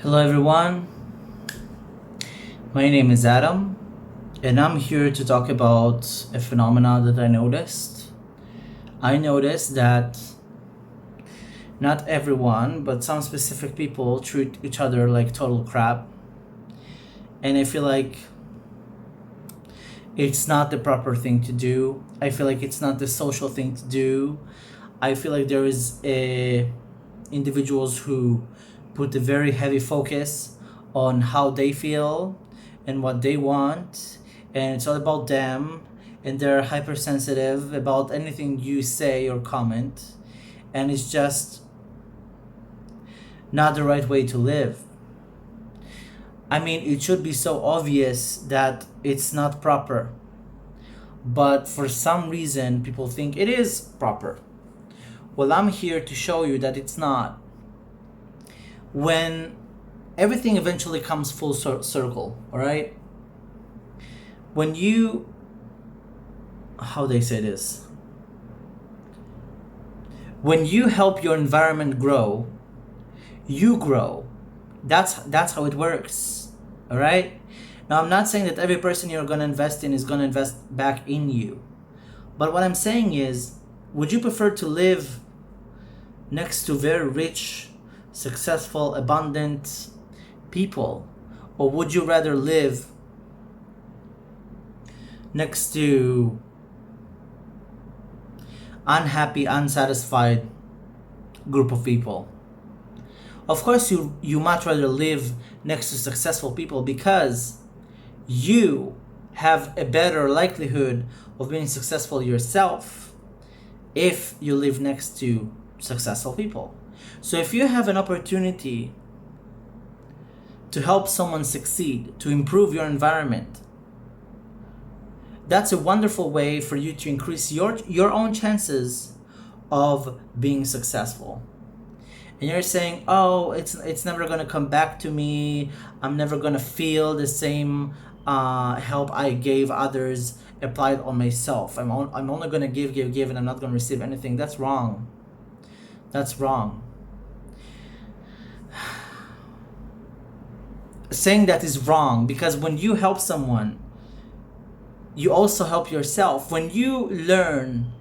Hello, everyone. My name is Adam, and I'm here to talk about a phenomena that I noticed. I noticed that not everyone, but some specific people treat each other like total crap, and I feel like it's not the proper thing to do. I feel like it's not the social thing to do. I feel like there is individuals who put a very heavy focus on how they feel and what they want, and it's all about them, and they're hypersensitive about anything you say or comment, and it's just not the right way to live. I mean, it should be so obvious that it's not proper, but for some reason people think it is proper. Well, I'm here to show you that it's not. When everything eventually comes full circle, all right? When you, how they say this, when you help your environment grow, you grow. That's how it works, all right? Now, I'm not saying that every person you're going to invest in is going to invest back in you, but what I'm saying is, would you prefer to live next to very rich, successful, abundant people, or would you rather live next to unhappy, unsatisfied group of people? Of course, you much rather live next to successful people because you have a better likelihood of being successful yourself if you live next to successful people. So if you have an opportunity to help someone succeed, to improve your environment, that's a wonderful way for you to increase your own chances of being successful. And you're saying, oh, it's never going to come back to me. I'm never going to feel the same help I gave others applied on myself. I'm only going to give, and I'm not going to receive anything. That's wrong. That's wrong. Saying that is wrong because when you help someone, you also help yourself. When you learn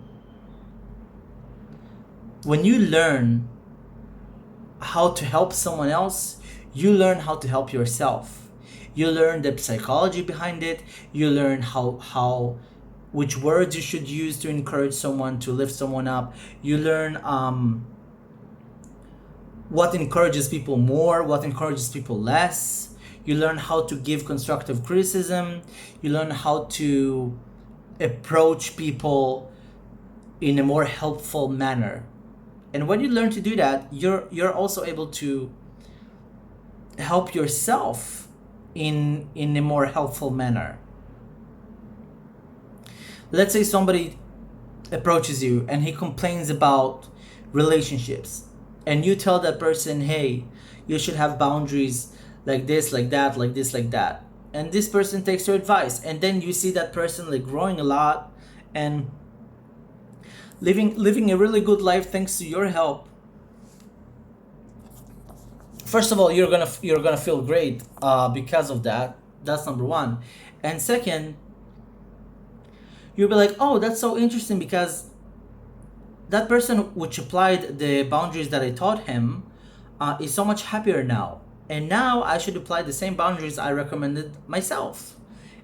how to help someone else, you learn how to help yourself. You learn the psychology behind it. You learn how which words you should use to encourage someone, to lift someone up. You learn what encourages people more, what encourages people less. You learn how to give constructive criticism. You learn how to approach people in a more helpful manner. And when you learn to do that, you're also able to help yourself in a more helpful manner. Let's say somebody approaches you and he complains about relationships, and you tell that person, hey, you should have boundaries like this, like that, like this, like that. And this person takes your advice, and then you see that person like growing a lot and living a really good life thanks to your help. First of all, you're gonna feel great because of that. That's number one. And second, you'll be like, oh, that's so interesting because that person which applied the boundaries that I taught him is so much happier now. And now I should apply the same boundaries I recommended myself.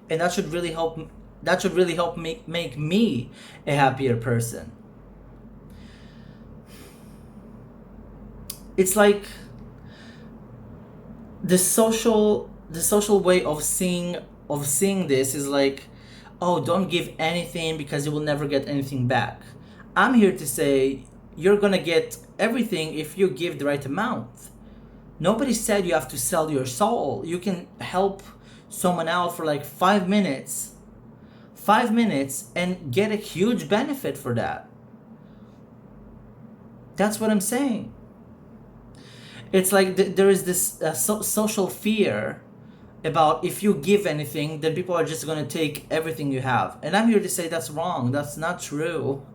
And that should really help make me a happier person. It's like the social way of seeing this is like, oh, don't give anything because you will never get anything back. I'm here to say you're gonna get everything if you give the right amount. Nobody said you have to sell your soul. You can help someone out for like 5 minutes and get a huge benefit for that. That's what I'm saying. It's like there is this social fear about if you give anything, then people are just going to take everything you have. And I'm here to say that's wrong. That's not true.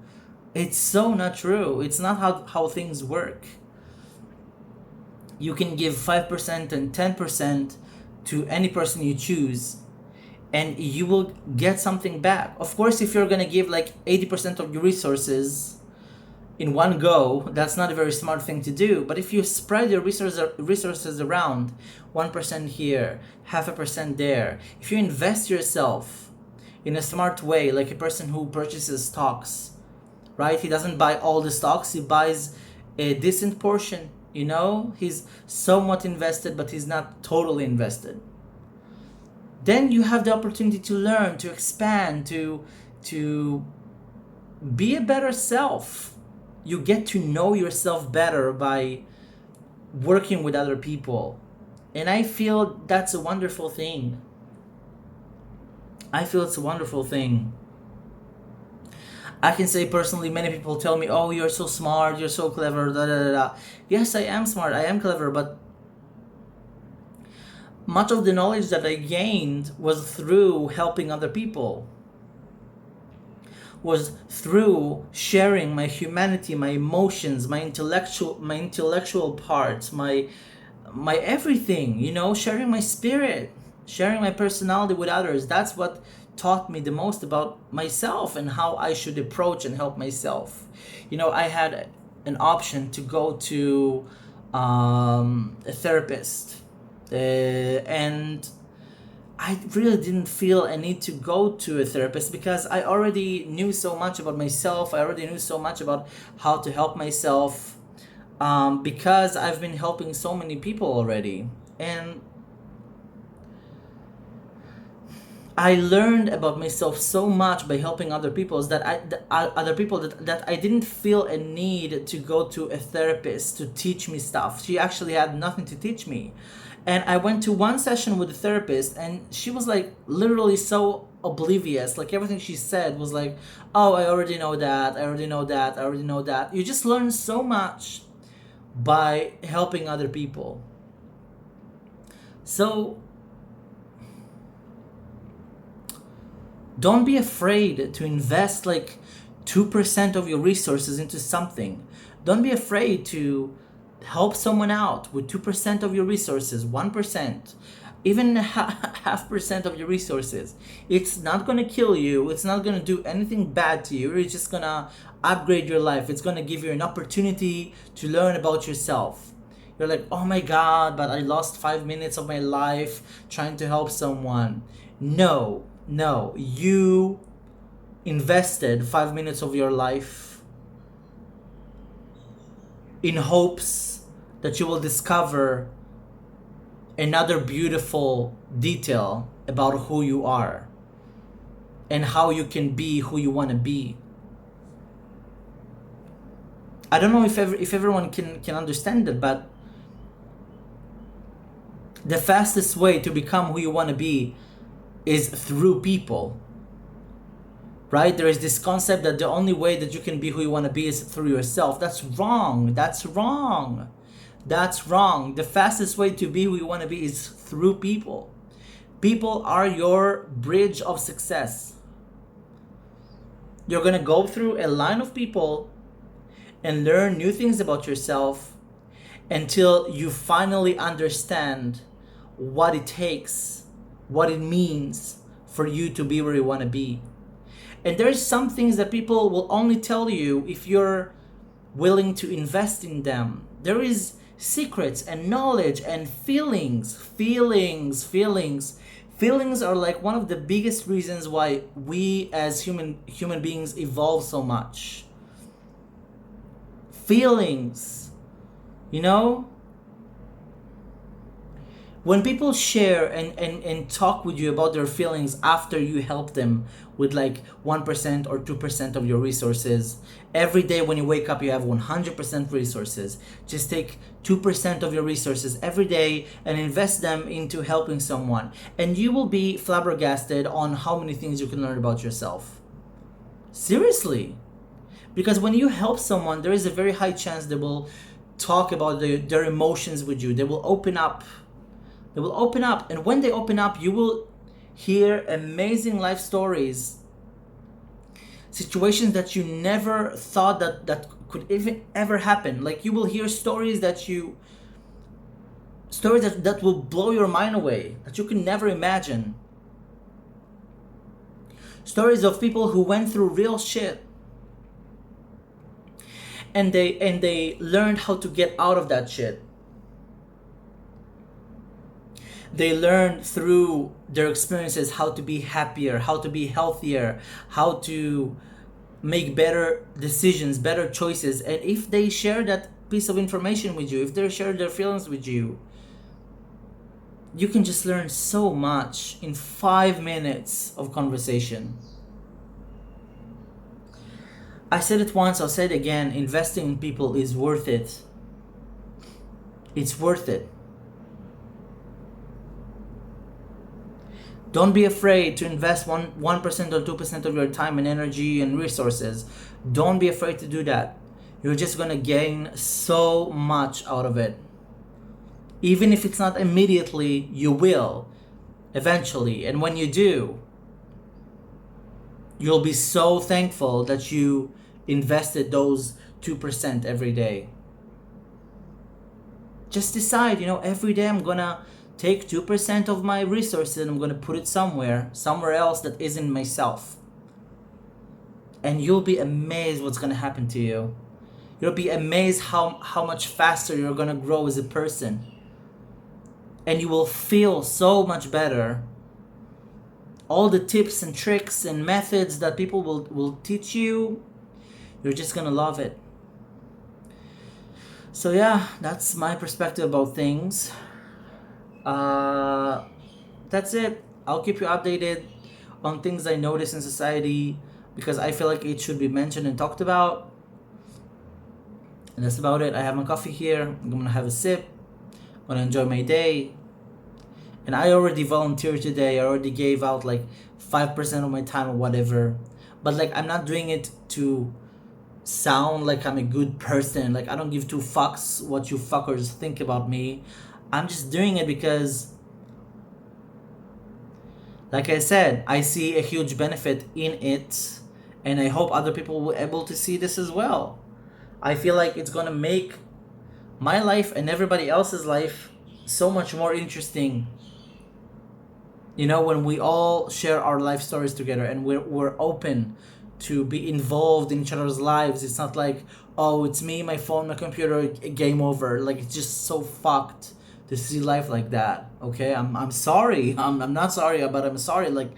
It's so not true. It's not how things work. You can give 5% and 10% to any person you choose, and you will get something back. Of course, if you're gonna give like 80% of your resources in one go, that's not a very smart thing to do. But if you spread your resources around, 1% here, half a percent there, if you invest yourself in a smart way, like a person who purchases stocks, right? He doesn't buy all the stocks, he buys a decent portion. He's somewhat invested, but he's not totally invested. Then you have the opportunity to learn, to expand, to be a better self. You get to know yourself better by working with other people. And I feel that's a wonderful thing. I feel it's a wonderful thing. I can say personally, many people tell me, "Oh, you're so smart, you're so clever, da da da da." Yes, I am smart, I am clever, but much of the knowledge that I gained was through helping other people, was through sharing my humanity, my emotions, my intellectual parts, my everything, sharing my spirit, sharing my personality with others. That's what taught me the most about myself and how I should approach and help myself. I had an option to go to a therapist, and I really didn't feel a need to go to a therapist because I already knew so much about myself. I already knew so much about how to help myself, because I've been helping so many people already. And I learned about myself so much by helping other people that I didn't feel a need to go to a therapist to teach me stuff. She actually had nothing to teach me. And I went to one session with a therapist, and she was like literally so oblivious. Like everything she said was like, "Oh, I already know that. I already know that. I already know that." You just learn so much by helping other people. So don't be afraid to invest like 2% of your resources into something. Don't be afraid to help someone out with 2% of your resources, 1%, even half percent of your resources. It's not going to kill you, it's not going to do anything bad to you. It's just going to upgrade your life. It's going to give you an opportunity to learn about yourself. You're like, "Oh my god, but I lost 5 minutes of my life trying to help someone." No, no, you invested 5 minutes of your life in hopes that you will discover another beautiful detail about who you are and how you can be who you want to be. I don't know if everyone can understand it, but the fastest way to become who you want to be is through people, right? There is this concept that the only way that you can be who you want to be is through yourself. That's wrong. That's wrong. That's wrong. The fastest way to be who you want to be is through people. People are your bridge of success. You're going to go through a line of people and learn new things about yourself until you finally understand what it takes, what it means for you to be where you want to be. And there's some things that people will only tell you if you're willing to invest in them. There is secrets and knowledge and feelings. Feelings are like one of the biggest reasons why we as human beings evolve so much. Feelings, you know? When people share and talk with you about their feelings after you help them with like 1% or 2% of your resources, every day when you wake up, you have 100% resources. Just take 2% of your resources every day and invest them into helping someone. And you will be flabbergasted on how many things you can learn about yourself. Seriously. Because when you help someone, there is a very high chance they will talk about their emotions with you. They will open up. They will open up, and when they open up, you will hear amazing life stories, situations that you never thought that could even ever happen. Like you will hear stories that you Stories that will blow your mind away, that you can never imagine. Stories of people who went through real shit, and they learned how to get out of that shit. They learned through their experiences how to be happier, how to be healthier, how to make better decisions, better choices. And if they share that piece of information with you, if they share their feelings with you, you can just learn so much in 5 minutes of conversation. I said it once, I'll say it again, investing in people is worth it. It's worth it. Don't be afraid to invest 1% or 2% of your time and energy and resources. Don't be afraid to do that. You're just gonna gain so much out of it. Even if it's not immediately, you will eventually. And when you do, you'll be so thankful that you invested those 2% every day. Just decide, every day I'm gonna take 2% of my resources and I'm gonna put it somewhere else that isn't myself. And you'll be amazed what's gonna happen to you. You'll be amazed how much faster you're gonna grow as a person. And you will feel so much better. All the tips and tricks and methods that people will teach you, you're just gonna love it. So yeah, that's my perspective about things. That's it. I'll keep you updated on things I notice in society because I feel like it should be mentioned and talked about. And that's about it. I have my coffee here. I'm gonna have a sip. I'm gonna enjoy my day. And I already volunteered today. I already gave out like 5% of my time or whatever. But like I'm not doing it to sound like I'm a good person. Like I don't give two fucks what you fuckers think about me. I'm just doing it because, like I said, I see a huge benefit in it, and I hope other people will be able to see this as well. I feel like it's gonna make my life and everybody else's life so much more interesting. When we all share our life stories together and we're open to be involved in each other's lives. It's not like, oh, it's me, my phone, my computer, game over. Like it's just so fucked to see life like that. Okay, I'm sorry. I'm not sorry, but I'm sorry. Like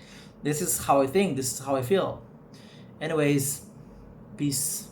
this is how I think. This is how I feel. Anyways, peace.